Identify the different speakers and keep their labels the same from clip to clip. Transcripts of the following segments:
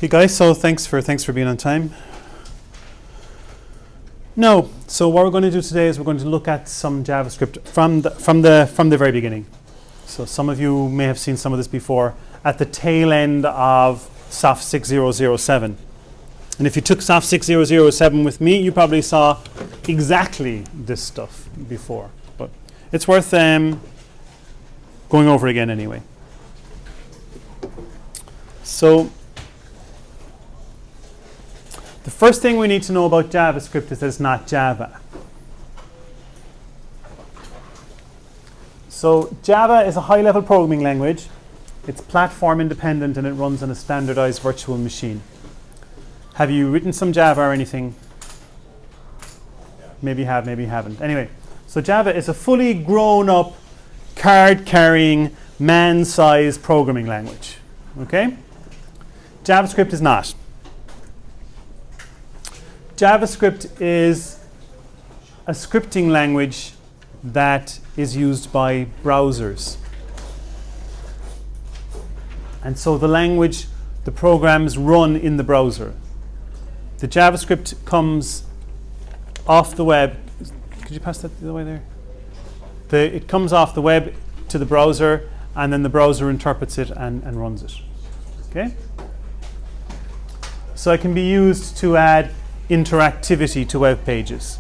Speaker 1: Okay, guys. So thanks for being on time. No. So what we're going to do today is we're going to look at some JavaScript from the very beginning. So some of you may have seen some of this before at the tail end of SOFT6007. And if you took SOFT6007 with me, you probably saw exactly this stuff before. But it's worth going over again anyway. So the first thing we need to know about JavaScript is that it's not Java. So Java is a high-level programming language. It's platform independent and it runs on a standardized virtual machine. Have you written some Java or anything? Maybe you have, maybe you haven't. Anyway, so Java is a fully grown-up, card-carrying, man-sized programming language. Okay? JavaScript is not. JavaScript is a scripting language that is used by browsers. And so the programs run in the browser. The JavaScript comes off the web. Could you pass that the other way there? It comes off the web to the browser, and then the browser interprets it and runs it. Okay? So it can be used to add interactivity to web pages.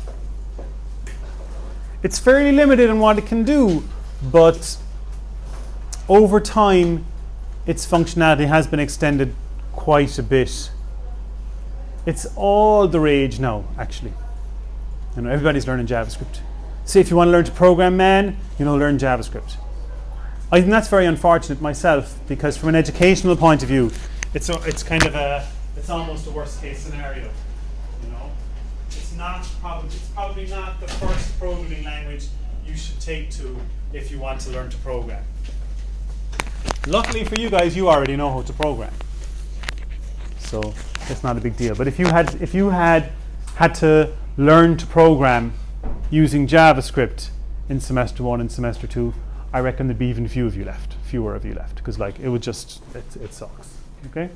Speaker 1: It's fairly limited in what it can do, but over time its functionality has been extended quite a bit. It's all the rage now, actually. You know, everybody's learning JavaScript. See, if you want to learn to program, man, learn JavaScript. I think that's very unfortunate myself, because from an educational point of view, it's almost a worst case scenario. It's probably not the first programming language you should take to if you want to learn to program. Luckily for you guys, you already know how to program, so it's not a big deal. But if you had to learn to program using JavaScript in semester 1 and semester 2, I reckon there'd be even fewer of you left, because it sucks. Okay.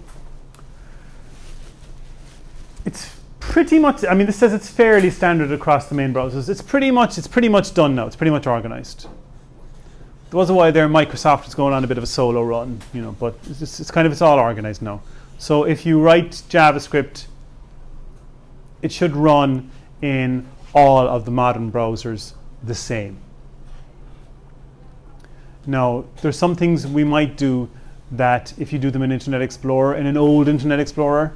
Speaker 1: It's pretty much. I mean, this says it's fairly standard across the main browsers. It's pretty much done now. It's pretty much organized. There was a while there Microsoft was going on a bit of a solo run, but it's all organized now. So if you write JavaScript, it should run in all of the modern browsers the same. Now, there's some things we might do that if you do them in Internet Explorer, in an old Internet Explorer,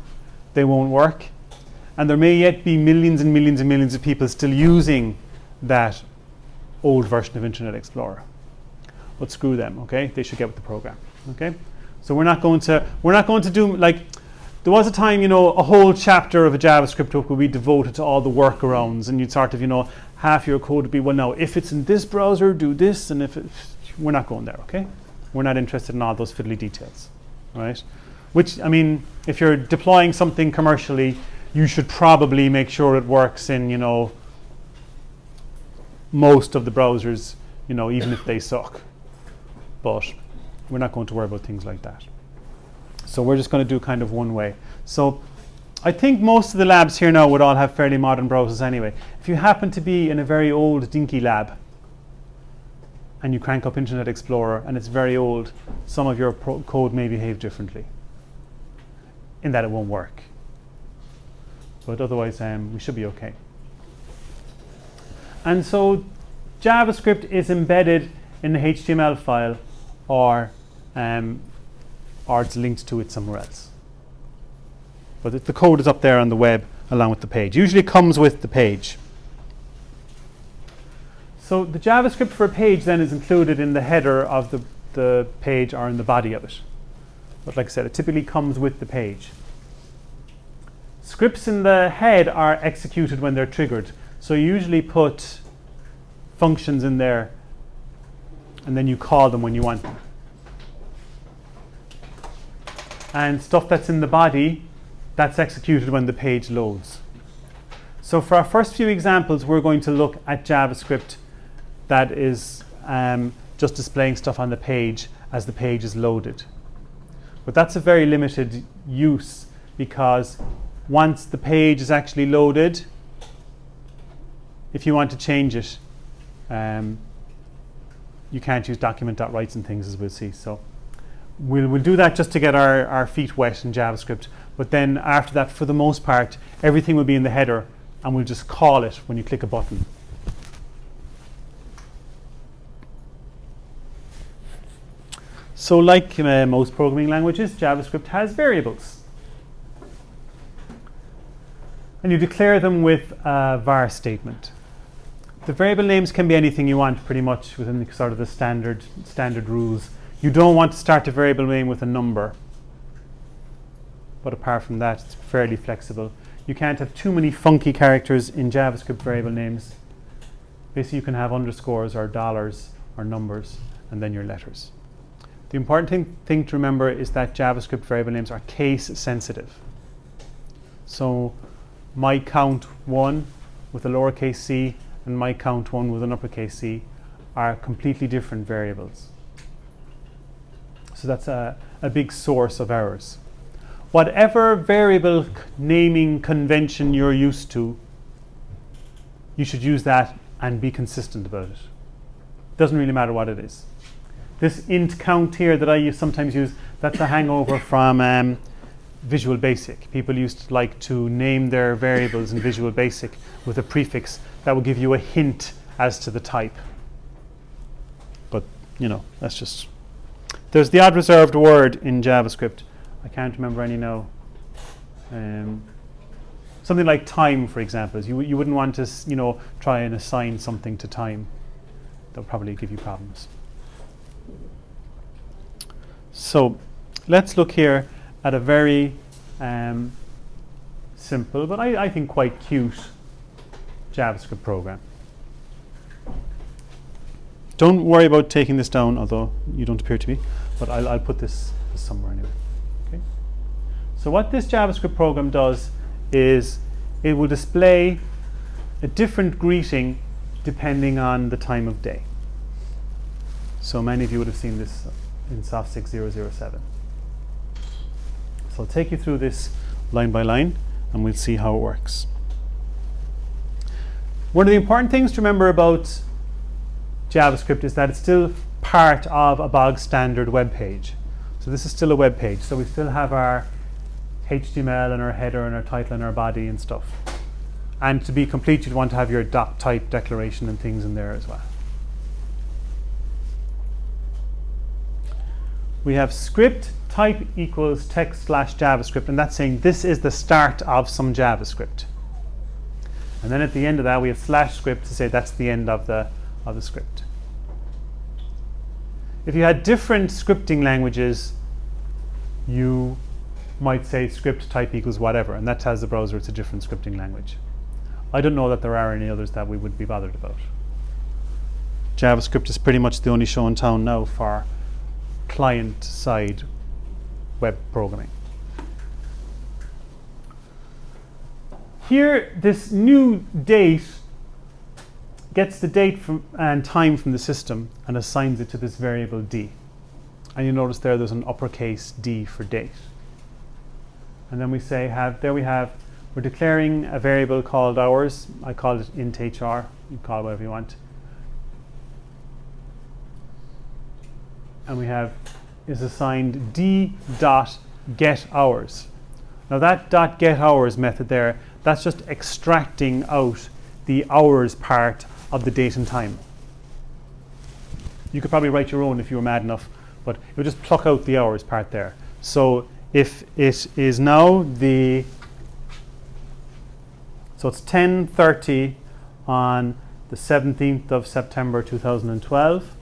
Speaker 1: they won't work. And there may yet be millions and millions and millions of people still using that old version of Internet Explorer. But screw them, okay? They should get with the program, okay? So we're not going to do, like, there was a time, a whole chapter of a JavaScript book would be devoted to all the workarounds, and you'd sort of, half your code would be, well, now, if it's in this browser, do this, and we're not going there, okay? We're not interested in all those fiddly details, right? Which, I mean, if you're deploying something commercially, you should probably make sure it works in, most of the browsers, even if they suck. But we're not going to worry about things like that. So we're just going to do kind of one way. So I think most of the labs here now would all have fairly modern browsers anyway. If you happen to be in a very old dinky lab and you crank up Internet Explorer and it's very old, some of your code may behave differently in that it won't work. But otherwise, we should be okay. And so JavaScript is embedded in the HTML file, or it's linked to it somewhere else. But the code is up there on the web along with the page. Usually it comes with the page. So the JavaScript for a page then is included in the header of the page or in the body of it. But like I said, it typically comes with the page. Scripts in the head are executed when they're triggered. So you usually put functions in there and then you call them when you want them. And stuff that's in the body, that's executed when the page loads. So for our first few examples, we're going to look at JavaScript that is just displaying stuff on the page as the page is loaded. But that's a very limited use because once the page is actually loaded, if you want to change it, you can't use document.writes and things, as we'll see. So we'll do that just to get our feet wet in JavaScript. But then after that, for the most part, everything will be in the header, and we'll just call it when you click a button. So like most programming languages, JavaScript has variables. And you declare them with a var statement. The variable names can be anything you want, pretty much within the sort of the standard rules. You don't want to start a variable name with a number. But apart from that, it's fairly flexible. You can't have too many funky characters in JavaScript variable names. Basically, you can have underscores or dollars or numbers, and then your letters. The important thing to remember is that JavaScript variable names are case sensitive. So my count1 with a lowercase c and my count1 with an uppercase c are completely different variables. So that's a big source of errors. Whatever variable naming convention you're used to, you should use that and be consistent about it. Doesn't really matter what it is. This int count here that I sometimes use, that's a hangover from Visual Basic. People used to like to name their variables in Visual Basic with a prefix that will give you a hint as to the type. But, you know, that's just... There's the odd reserved word in JavaScript. I can't remember any now. Something like time, for example. You wouldn't want to, you know, try and assign something to time. That would probably give you problems. So let's look here at a very simple, but I think quite cute JavaScript program. Don't worry about taking this down, although you don't appear to be, but I'll put this somewhere anyway. Okay. So what this JavaScript program does is it will display a different greeting depending on the time of day. So many of you would have seen this in SOFT6007. So I'll take you through this line by line and we'll see how it works. One of the important things to remember about JavaScript is that it's still part of a bog standard web page. So this is still a web page. So we still have our HTML and our header and our title and our body and stuff. And to be complete, you'd want to have your .type declaration and things in there as well. We have script type equals text / JavaScript, and that's saying this is the start of some JavaScript. And then at the end of that, we have /script to say that's the end of the script. If you had different scripting languages, you might say script type equals whatever, and that tells the browser it's a different scripting language. I don't know that there are any others that we would be bothered about. JavaScript is pretty much the only show in town now for client-side web programming. Here, this new date gets the date and time from the system and assigns it to this variable d. And you notice there's an uppercase D for date. And then we say, we're declaring a variable called hours. I call it int HR. You can call it whatever you want. And we have is assigned d.getHours. Now that .getHours method there, that's just extracting out the hours part of the date and time. You could probably write your own if you were mad enough, but it would just pluck out the hours part there. So if it is now so it's 10:30 on the 17th of September 2012.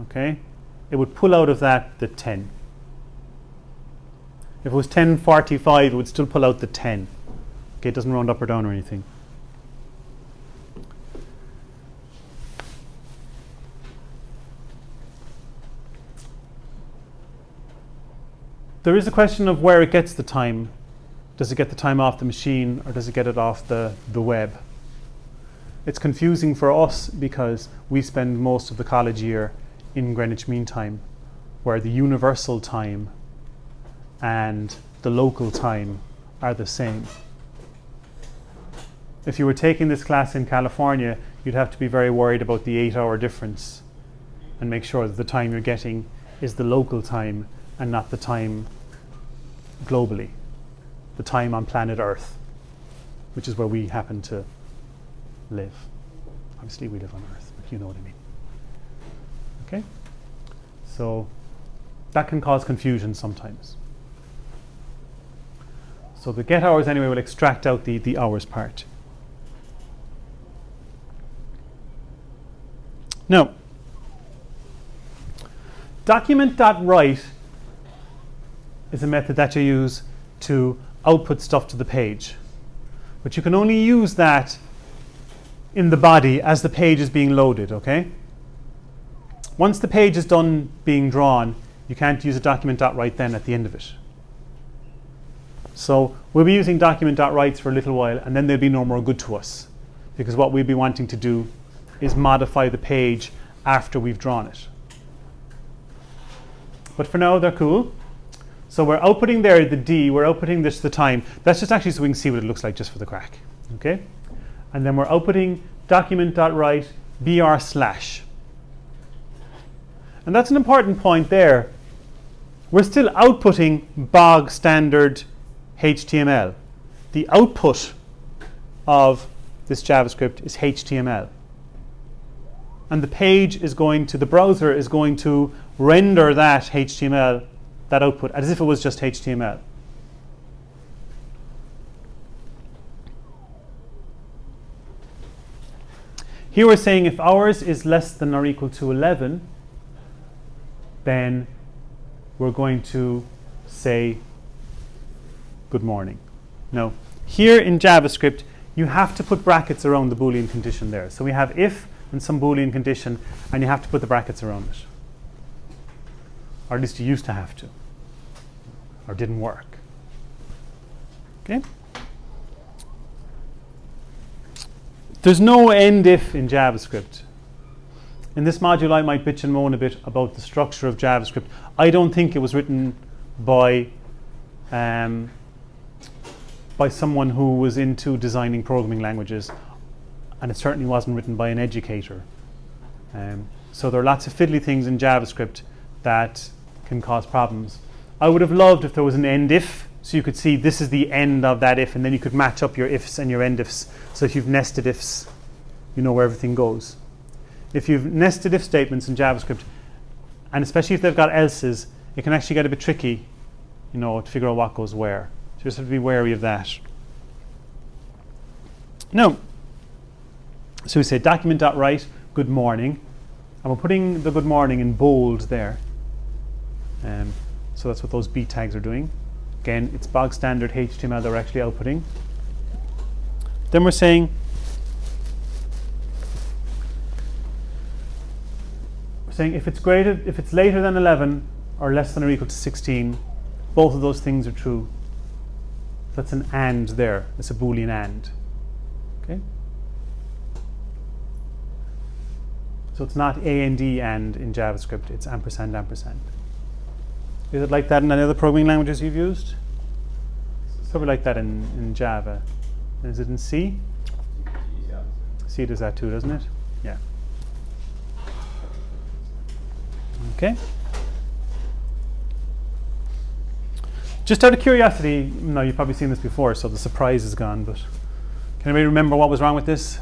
Speaker 1: Okay, it would pull out of that the 10. If it was 10:45, it would still pull out the 10. Okay, it doesn't round up or down or anything. There is a question of where it gets the time. Does it get the time off the machine or does it get it off the web? It's confusing for us because we spend most of the college year in Greenwich Mean Time, where the universal time and the local time are the same. If you were taking this class in California, you'd have to be very worried about the 8-hour difference and make sure that the time you're getting is the local time and not the time globally, the time on planet Earth, which is where we happen to live. Obviously we live on Earth, but you know what I mean. Okay? So that can cause confusion sometimes. So the get hours anyway will extract out the hours part. Now, document.write is a method that you use to output stuff to the page. But you can only use that in the body as the page is being loaded, okay? Once the page is done being drawn, you can't use a document.write then at the end of it. So we'll be using document.writes for a little while, and then they'll be no more good to us, because what we'll be wanting to do is modify the page after we've drawn it. But for now, they're cool. So we're outputting there the D, we're outputting this the time. That's just actually so we can see what it looks like just for the crack. Okay? And then we're outputting document.write br/. And that's an important point there. We're still outputting bog standard HTML. The output of this JavaScript is HTML. And the page is going to, the browser is going to render that HTML, that output, as if it was just HTML. Here we're saying if hours is less than or equal to 11, then we're going to say good morning. Now, here in JavaScript, you have to put brackets around the Boolean condition there. So we have if and some Boolean condition, and you have to put the brackets around it. Or at least you used to have to. Or didn't work. Okay? There's no end if in JavaScript. In this module, I might bitch and moan a bit about the structure of JavaScript. I don't think it was written by someone who was into designing programming languages, and it certainly wasn't written by an educator. So there are lots of fiddly things in JavaScript that can cause problems. I would have loved if there was an end if, so you could see this is the end of that if, and then you could match up your ifs and your end ifs. So if you've nested ifs, you know where everything goes. If you've nested if statements in JavaScript, and especially if they've got else's, it can actually get a bit tricky, you know, to figure out what goes where. So you just have to be wary of that. Now, so we say document.write good morning, and we're putting the good morning in bold there. So that's what those B tags are doing. Again, it's bog standard HTML that we're actually outputting. Then we're saying if it's later than 11 or less than or equal to 16, both of those things are true. That's an and there. It's a Boolean and. Okay. So it's not and in JavaScript. It's ampersand ampersand. Is it like that in any other programming languages you've used? It's probably like that in Java. Is it in C? C does that too, doesn't it? Yeah. Okay. Just out of curiosity, no, you've probably seen this before, so the surprise is gone, but can anybody remember what was wrong with this?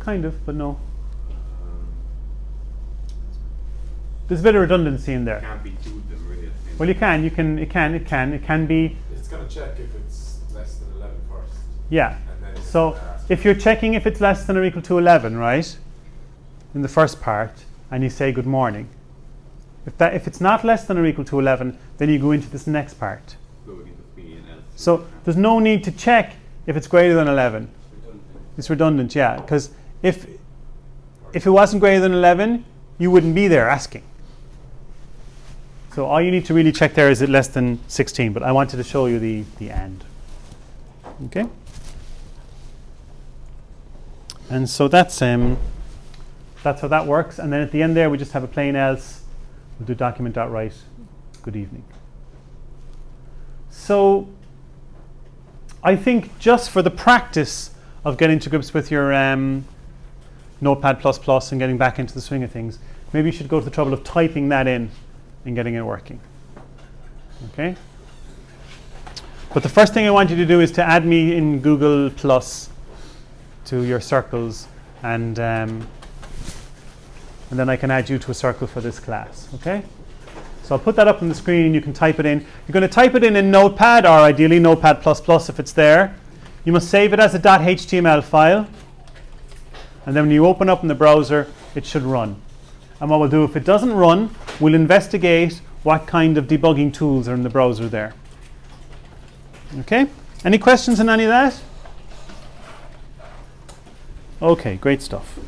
Speaker 1: Kind of, but no. There's a bit of redundancy in there.
Speaker 2: Can't be two of them really.
Speaker 1: Well, it can be.
Speaker 3: It's going to check if it's less than 11 first.
Speaker 1: Yeah. So if you're checking if it's less than or equal to 11, right, in the first part, and you say good morning. If it's not less than or equal to 11, then you go into this next part. So there's no need to check if it's greater than 11. It's redundant, yeah, because if it wasn't greater than 11, you wouldn't be there asking. So all you need to really check there is it less than 16, but I wanted to show you the and. Okay? And so that's that's how that works. And then at the end there, we just have a plain else. We'll do document.write. Good evening. So I think just for the practice of getting to grips with your Notepad++ and getting back into the swing of things, maybe you should go to the trouble of typing that in and getting it working. Okay? But the first thing I want you to do is to add me in Google Plus to your circles, and then I can add you to a circle for this class. Okay? So I'll put that up on the screen and you can type it in. You're going to type it in Notepad, or ideally Notepad++ if it's there. You must save it as a .html file. And then when you open up in the browser, it should run. And what we'll do, if it doesn't run, we'll investigate what kind of debugging tools are in the browser there. Okay? Any questions on any of that? Okay, great stuff.